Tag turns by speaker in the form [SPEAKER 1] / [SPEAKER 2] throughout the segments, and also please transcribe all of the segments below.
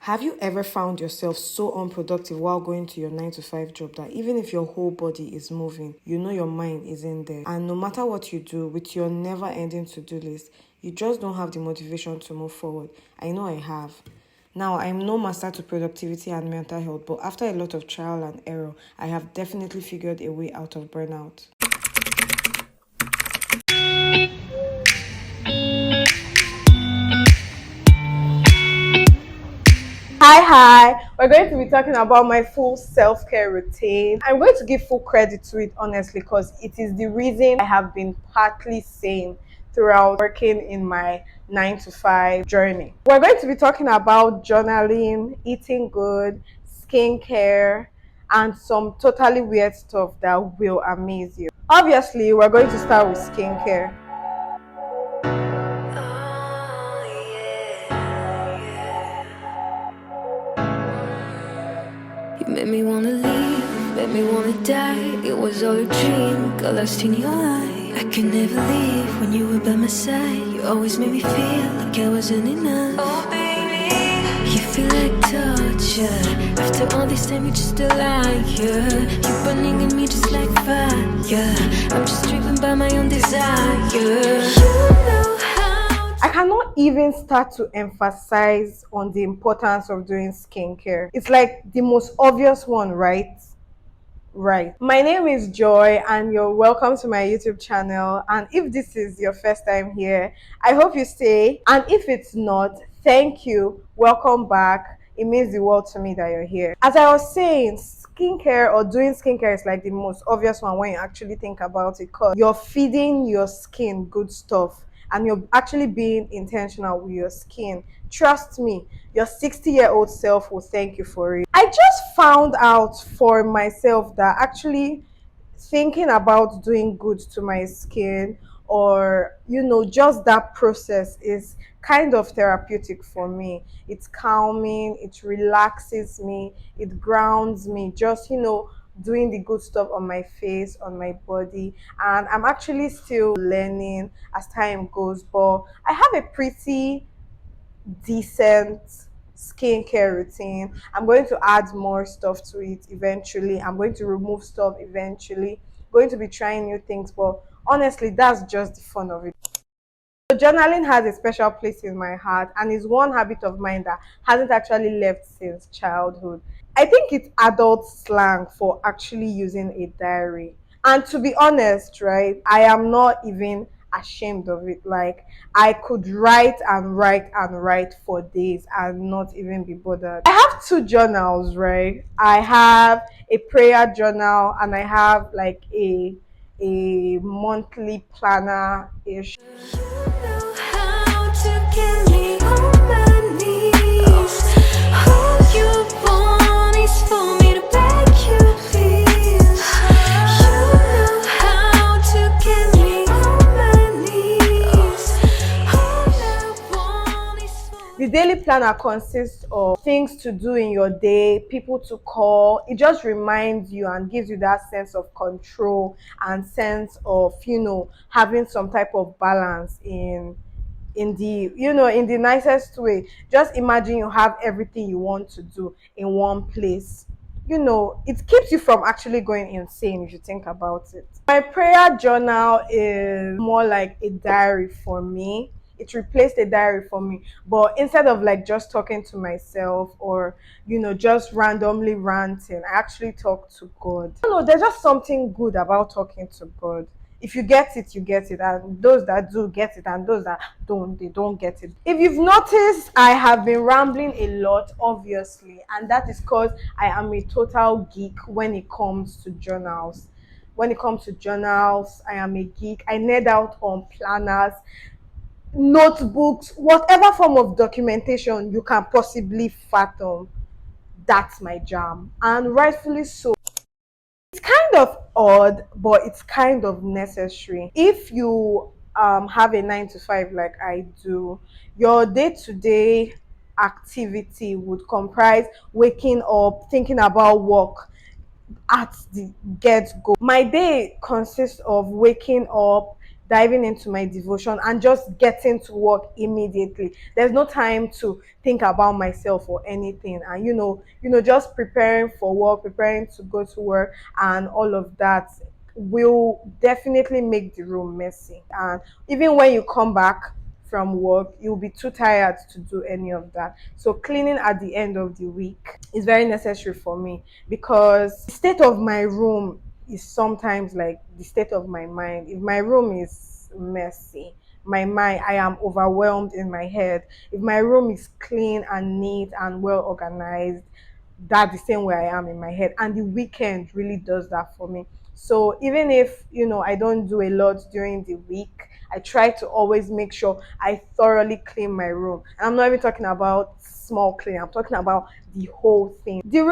[SPEAKER 1] Have you ever found yourself so unproductive while going to your 9 to 5 job that even if your whole body is moving, you know your mind isn't there? And no matter what you do with your never ending to-do list, you just don't have the motivation to move forward. I know I have. Now, I'm no master to productivity and mental health, but after a lot of trial and error, I have definitely figured a way out of burnout. Hi. We're going to be talking about my full self-care routine. I'm going to give full credit to it, honestly, because it is the reason I have been partly sane throughout working in my 9 to 5 journey. We're going to be talking about journaling, eating good, skincare, and some totally weird stuff that will amaze you. Obviously, we're going to start with skincare.
[SPEAKER 2] You made me wanna leave, made me wanna die. It was all a dream, got lost in your eye. I could never leave when you were by my side. You always made me feel like I wasn't enough. Oh baby, you feel like torture. After all this time, you're just a liar. You're burning in me just like fire. I'm just driven by my own desire. You know
[SPEAKER 1] I cannot even start to emphasize on the importance of doing skincare. It's like the most obvious one, right? Right. My name is Joy, and you're welcome to my YouTube channel. And if this is your first time here, I hope you stay. And if it's not, thank you. Welcome back. It means the world to me that you're here. As I was saying, skincare or doing skincare is like the most obvious one when you actually think about it, because you're feeding your skin good stuff and you're actually being intentional with your skin. Trust me, your 60-year-old self will thank you for it. I just found out for myself that actually thinking about doing good to my skin, or just that process, is kind of therapeutic for me. It's calming, it relaxes me, it grounds me, just doing the good stuff on my face, on my body. And I'm actually still learning as time goes, but I have a pretty decent skincare routine. I'm going to add more stuff to it eventually. I'm going to remove stuff eventually. Going to be trying new things, but honestly, that's just the fun of it. So journaling has a special place in my heart, and is one habit of mine that hasn't actually left since childhood. I think it's adult slang for actually using a diary. And to be honest, right, I am not even ashamed of it. Like, I could write and write and write for days and not even be bothered. I have two journals, right? I have a prayer journal, and I have like a monthly planner ish.
[SPEAKER 2] know how to get me on my knees. All you want is for me to beg you, please. You know how to get me on my knees. All I want is for
[SPEAKER 1] The daily planner consists of things to do in your day, people to call. It just reminds you and gives you that sense of control and sense of, having some type of balance in the nicest way. Just imagine you have everything you want to do in one place. It keeps you from actually going insane if you think about it. My prayer journal is more like a diary for me. It replaced a diary for me, but instead of like just talking to myself, or just randomly ranting, I actually talk to God. I don't know, there's just something good about talking to God. If you get it, you get it, and those that do get it, and those that don't, they don't get it. If you've noticed, I have been rambling a lot, obviously, and that is because I am a total geek when it comes to journals. When it comes to journals, I am a geek. I nerd out on planners, notebooks, whatever form of documentation you can possibly fathom. That's my jam, and rightfully so. It's kind of odd, but it's kind of necessary. If you have a 9 to 5 like I do, your day-to-day activity would comprise waking up, thinking about work at the get go. My day consists of waking up, diving into my devotion and just getting to work immediately. There's no time to think about myself or anything. And just preparing for work, preparing to go to work and all of that will definitely make the room messy. And even when you come back from work, you'll be too tired to do any of that. So cleaning at the end of the week is very necessary for me, because the state of my room is sometimes like the state of my mind. If my room is messy, my mind, I am overwhelmed in my head. If my room is clean and neat and well organized, that's the same way I am in my head. And the weekend really does that for me. So even if I don't do a lot during the week, I try to always make sure I thoroughly clean my room. And I'm not even talking about small clean, I'm talking about the whole thing. The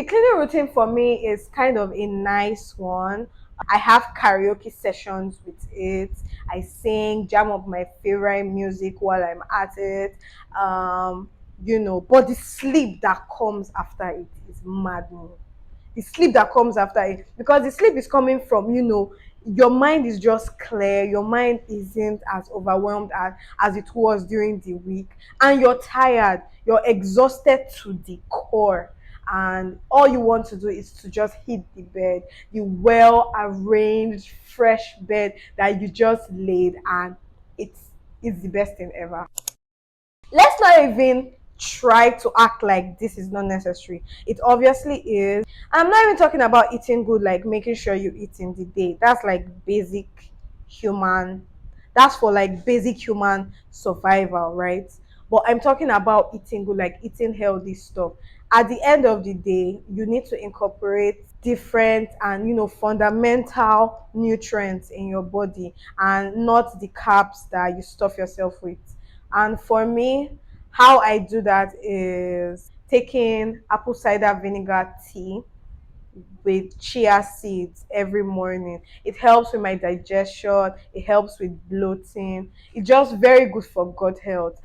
[SPEAKER 1] cleaning routine for me is kind of a nice one. I have karaoke sessions with it. I sing, jam up my favorite music while I'm at it. But the sleep that comes after it is maddening. The sleep that comes after it, because the sleep is coming from, your mind is just clear, your mind isn't as overwhelmed as it was during the week, and you're tired, you're exhausted to the core, and all you want to do is to just hit the bed, the well arranged fresh bed that you just laid, and it's the best thing ever. Let's not even try to act like this is not necessary. It obviously is. I'm not even talking about eating good, like making sure you eat in the day. That's like basic human, that's for like basic human survival, right? But I'm talking about eating good, like eating healthy stuff. At the end of the day, you need to incorporate different and fundamental nutrients in your body, and not the carbs that you stuff yourself with. And for me, how I do that is taking apple cider vinegar tea with chia seeds every morning. It helps with my digestion, it helps with bloating. It's just very good for gut health.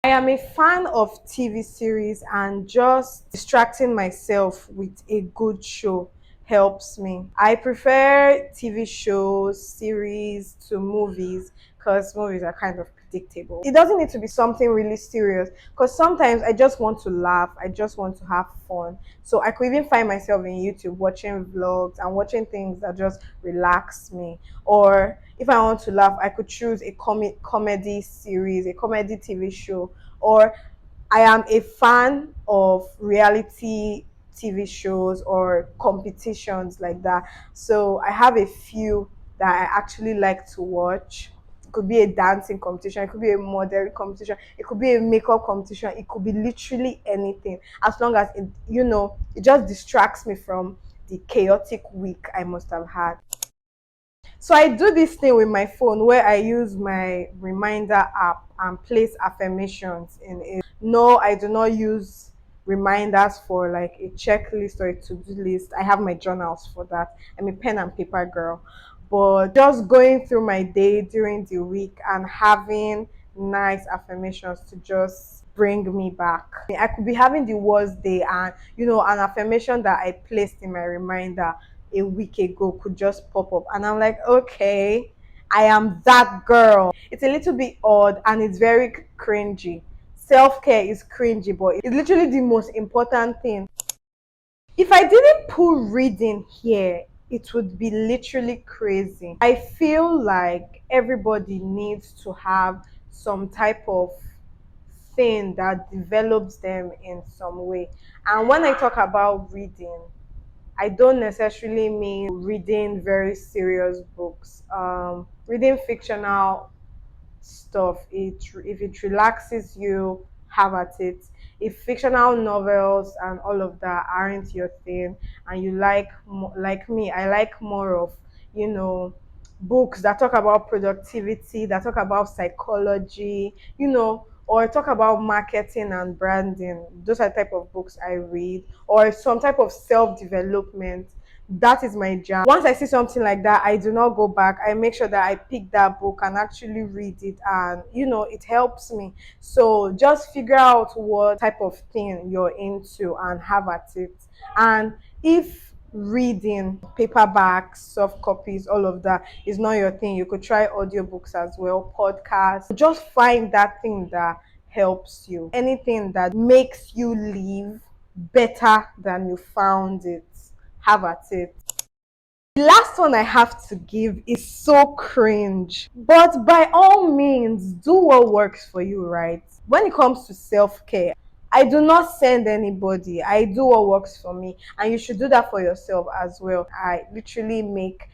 [SPEAKER 1] I am a fan of TV series, and just distracting myself with a good show helps me. I prefer TV shows, series to movies, because movies are kind of predictable. It doesn't need to be something really serious, because sometimes I just want to laugh, I just want to have fun. So I could even find myself in YouTube watching vlogs and watching things that just relax me. Or if I want to laugh, I could choose a comedy series, a comedy TV show. Or I am a fan of reality TV shows or competitions like that. So I have a few that I actually like to watch. It could be a dancing competition, it could be a modeling competition, it could be a makeup competition, it could be literally anything. As long as it just distracts me from the chaotic week I must have had. So I do this thing with my phone where I use my reminder app and place affirmations in it. No, I do not use reminders for like a checklist or a to-do list. I have my journals for that. I'm a pen and paper girl. But just going through my day during the week and having nice affirmations to just bring me back. I could be having the worst day, and an affirmation that I placed in my reminder a week ago could just pop up, and I'm like, okay, I am that girl. It's a little bit odd and it's very cringy. Self-care is cringy, but it's literally the most important thing. If I didn't put reading here, it would be literally crazy. I feel like everybody needs to have some type of thing that develops them in some way. And when I talk about reading, I don't necessarily mean reading very serious books. Reading fictional stuff, if it relaxes you, have at it. If fictional novels and all of that aren't your thing, and you like me, I like more of you know books that talk about productivity, that talk about psychology, or talk about marketing and branding. Those are the type of books I read, or some type of self-development. That is my jam. Once I see something like that, I do not go back. I make sure that I pick that book and actually read it, and it helps me. So just figure out what type of thing you're into and have at it. And if reading, paperbacks, soft copies, all of that is not your thing. You could try audiobooks as well, podcasts. Just find that thing that helps you, anything that makes you live better than you found it. Have at it. The last one I have to give is so cringe. But by all means, do what works for you, right? When it comes to self care, I do not send anybody. I do what works for me. And you should do that for yourself as well. I literally make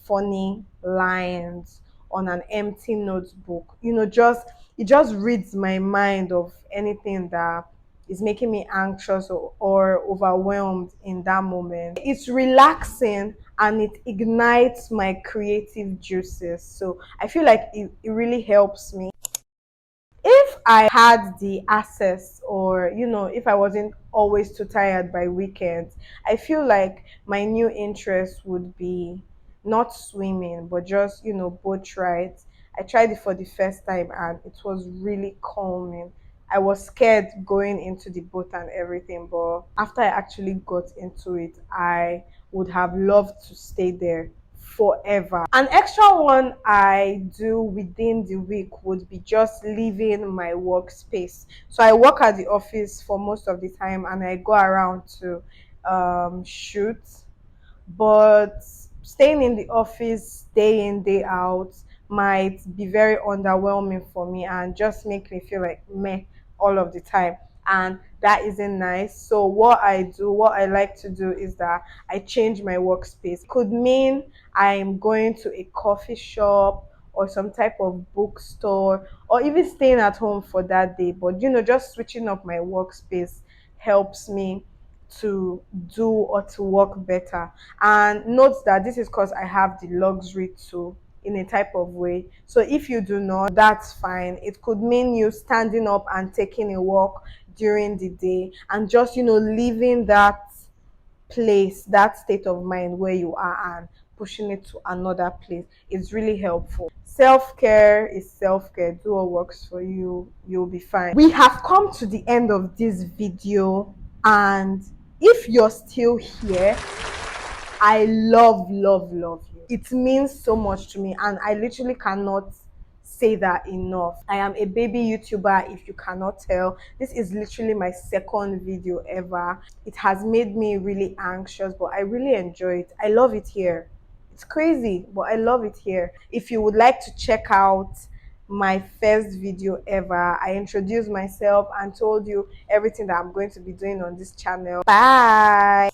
[SPEAKER 1] funny lines on an empty notebook. It just reads my mind of anything that is making me anxious or overwhelmed in that moment. It's relaxing and it ignites my creative juices. So I feel like it really helps me. If I had the access, or if I wasn't always too tired by weekends, I feel like my new interest would be not swimming but just boat rides. I tried it for the first time and it was really calming. I was scared going into the boat and everything, but after I actually got into it, I would have loved to stay there forever. An extra one I do within the week would be just leaving my workspace. So I work at the office for most of the time and I go around to shoot, but staying in the office day in day out might be very underwhelming for me and just make me feel like meh all of the time, and that isn't nice. So what I like to do is that I change my workspace. Could mean I'm going to a coffee shop or some type of bookstore, or even staying at home for that day, but just switching up my workspace helps me to do or to work better. And note that this is because I have the luxury to, in a type of way. So if you do not, that's fine. It could mean you standing up and taking a walk during the day and just leaving that place, that state of mind where you are, and pushing it to another place. It's really helpful. Self-care is self-care. Do what works for you. You'll be fine. We have come to the end of this video, and if you're still here, I love you. It means so much to me, and I literally cannot say that enough. I am a baby YouTuber, if you cannot tell. This is literally my second video ever. It has made me really anxious, but I really enjoy it. I love it here. It's crazy, but I love it here. If you would like to check out my first video ever, I introduced myself and told you everything that I'm going to be doing on this channel. Bye.